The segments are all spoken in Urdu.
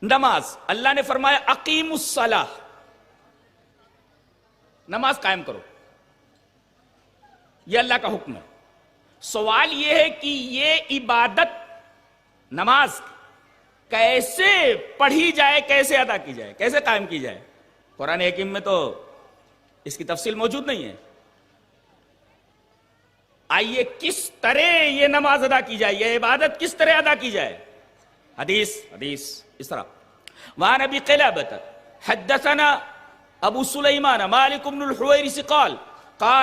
نماز اللہ نے فرمایا اقیم الصلاۃ، نماز قائم کرو، یہ اللہ کا حکم ہے۔ سوال یہ ہے کہ یہ عبادت نماز کیسے پڑھی جائے، کیسے ادا کی جائے، کیسے قائم کی جائے؟ قرآن حکیم میں تو اس کی تفصیل موجود نہیں ہے۔ آئیے کس طرح یہ نماز ادا کی جائے، یہ عبادت کس طرح ادا کی جائے؟ حدیث اس طرح وعن ابی قلابۃ حدثنا ابو سلیمان مالک بن الحویرث قال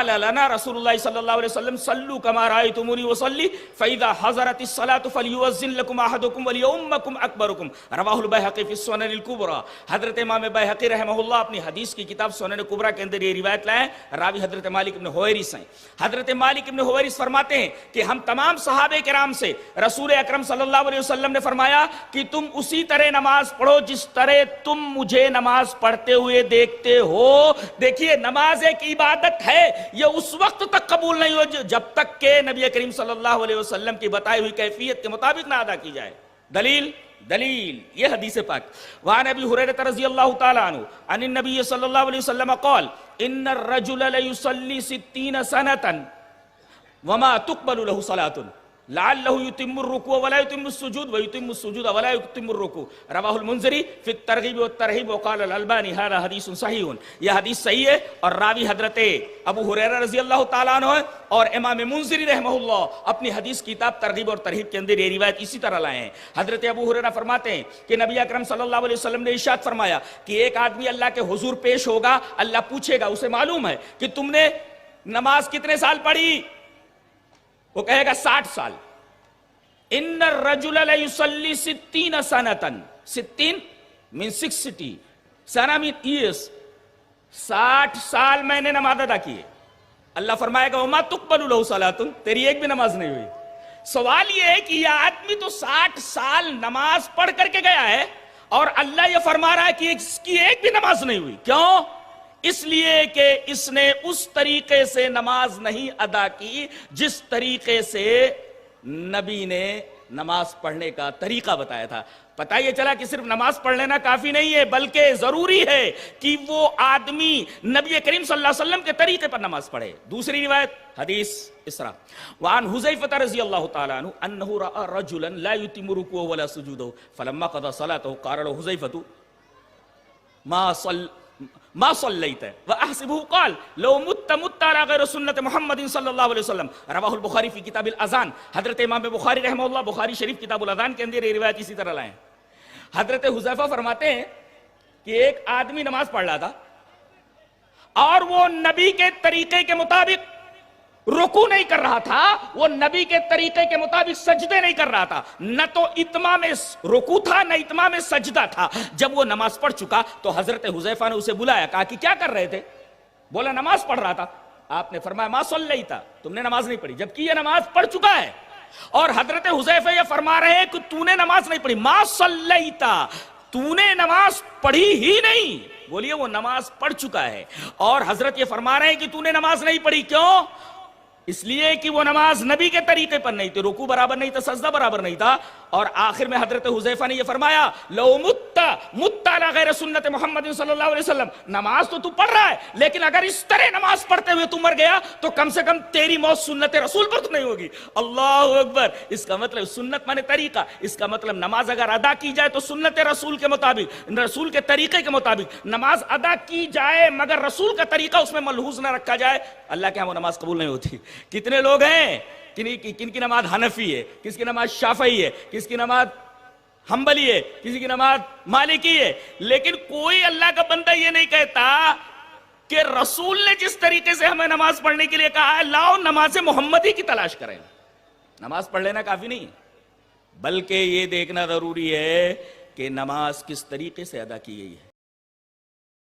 لنا رسول اللہ صلی اللہ علیہ وسلم صلوا كما رأيتموني اصلي فاذا حضرت الصلاة فليؤذن لكم احدكم وليؤمكم اکبركم رواہ البیہقی فی السنن الکبریٰ۔ حضرت امام بیہقی رحمہ اللہ اپنی حدیث کی کتاب سنن کبریٰ کے اندر یہ روایت لائے، راوی حضرت مالک بن حویرث ہیں۔ حضرت مالک بن حویرث فرماتے ہیں کہ ہم تمام صحابہ کرام سے رسول اکرم صلی اللہ علیہ وسلم نے فرمایا کہ تم اسی طرح نماز پڑھو جس طرح تم مجھے نماز پڑھتے ہوئے دیکھتے ہو۔ دیکھیے نماز ایک عبادت ہے، یہ اس وقت تک قبول نہیں ہو جب تک کہ نبی کریم صلی اللہ علیہ وسلم کی بتائی ہوئی کیفیت کے مطابق نہ ادا کی جائے۔ دلیل یہ حدیث پاک۔ وعن ابی ہریرہ رضی اللہ تعالی عنہ عن النبی صلی اللہ علیہ وسلم قال ان الرجل لیصلی 60 سنة وما تقبل له صلاة لعله يتم الركوع ولا يتم السجود ويتم السجود ولا يتم الركوع رواه المنذری فی الترغیب والترہیب وقال الالبانی هذا حدیث صحیح۔ یہ حدیث صحیح ہے اور راوی حضرت ابو ہریرہ رضی اللہ تعالیٰ عنہ اور امام منذری رحمہ اللہ اپنی حدیث کتاب ترغیب اور ترہیب کے اندر یہ روایت اسی طرح لائے ہیں۔ حضرت ابو ہریرہ فرماتے ہیں کہ نبی اکرم صلی اللہ علیہ وسلم نے ارشاد فرمایا کہ ایک آدمی اللہ کے حضور پیش ہوگا، اللہ پوچھے گا، اسے معلوم ہے کہ تم نے نماز کتنے سال پڑھی؟ وہ کہے گا 60 سال۔ ان الرجل لیصلی 60 سنة، 60 من 60 سنہ من ایئرس، 60 سال میں نے نماز ادا کی ہے۔ اللہ فرمائے گا وما تقبل له صلاۃ، تیری ایک بھی نماز نہیں ہوئی۔ سوال یہ ہے کہ یہ آدمی تو 60 سال نماز پڑھ کر کے گیا ہے اور اللہ یہ فرما رہا ہے کہ اس کی ایک بھی نماز نہیں ہوئی۔ کیوں؟ اس لیے کہ اس نے اس طریقے سے نماز نہیں ادا کی جس طریقے سے نبی نے نماز پڑھنے کا طریقہ بتایا تھا۔ پتہ یہ چلا کہ صرف نماز پڑھ لینا کافی نہیں ہے، بلکہ ضروری ہے کہ وہ آدمی نبی کریم صلی اللہ علیہ وسلم کے طریقے پر نماز پڑھے۔ دوسری روایت حدیث اس طرح وعن حذیفہ رضی اللہ تعالی عنہ انہ رأى رجلا لا يتم رکوعه ولا سجوده فلما قضى صلاته قال له حذیفہ ما صلیت واحسبه قال لو مت على غیر سنت محمد صلی اللہ علیہ وسلم رواہ البخاری فی کتاب الاذان۔ حضرت امام بخاری رحمہ اللہ بخاری شریف کتاب الاذان کے اندر یہ روایت اسی طرح لائے ہیں۔ حضرت حذیفہ فرماتے ہیں کہ ایک آدمی نماز پڑھ رہا تھا اور وہ نبی کے طریقے کے مطابق رکوع نہیں کر رہا تھا، وہ نبی کے طریقے کے مطابق سجدے نہیں کر رہا تھا، نہ تو اتمام رکوع تھا نہ اتمام سجدہ تھا۔ جب وہ نماز پڑھ چکا تو حضرت حذیفہ نے اسے بلایا، کہا کہ کیا کر رہے تھے؟ بولا نماز پڑھ رہا تھا۔ آپ نے فرمایا ما صلیتا، تم نے نماز نہیں پڑھی، جبکہ یہ نماز پڑھ چکا ہے۔ اور حضرت حذیفہ یہ فرما رہے ہیں کہ تو نے نماز نہیں پڑھی، ما صلیتا، تو نے نماز پڑھی ہی نہیں۔ بولیے وہ نماز پڑھ چکا ہے اور حضرت یہ فرما رہے ہیں کہ تو نے نماز نہیں پڑھی۔ کیوں؟ اس لیے کہ وہ نماز نبی کے طریقے پر نہیں تھی، رکوع برابر نہیں تھا، سجدہ برابر نہیں تھا۔ اور آخر میں حضرت حذیفہ نے یہ فرمایا لو مت علی غیر سنت محمد صلی اللہ علیہ وسلم، نماز تو پڑھ رہا ہے لیکن اگر اس طرح نماز پڑھتے ہوئے تو مر گیا تو کم سے کم تیری موت سنت رسول پر تو نہیں ہوگی۔ اللہ اکبر۔ اس کا مطلب سنت مانے طریقہ، اس کا مطلب نماز اگر ادا کی جائے تو سنت رسول کے مطابق، رسول کے طریقے کے مطابق نماز ادا کی جائے، مگر رسول کا طریقہ اس میں ملحوظ نہ رکھا جائے، اللہ کے ہاں وہ نماز قبول نہیں ہوتی۔ کتنے لوگ ہیں کن کی نماز حنفی ہے، کس کی نماز شافعی ہے، کس کی نماز حنبلی ہے، کسی کی نماز مالکی ہے، لیکن کوئی اللہ کا بندہ یہ نہیں کہتا کہ رسول نے جس طریقے سے ہمیں نماز پڑھنے کے لیے کہا ہے لاؤ نماز محمدی کی تلاش کریں۔ نماز پڑھ لینا کافی نہیں ہے، بلکہ یہ دیکھنا ضروری ہے کہ نماز کس طریقے سے ادا کی گئی ہے۔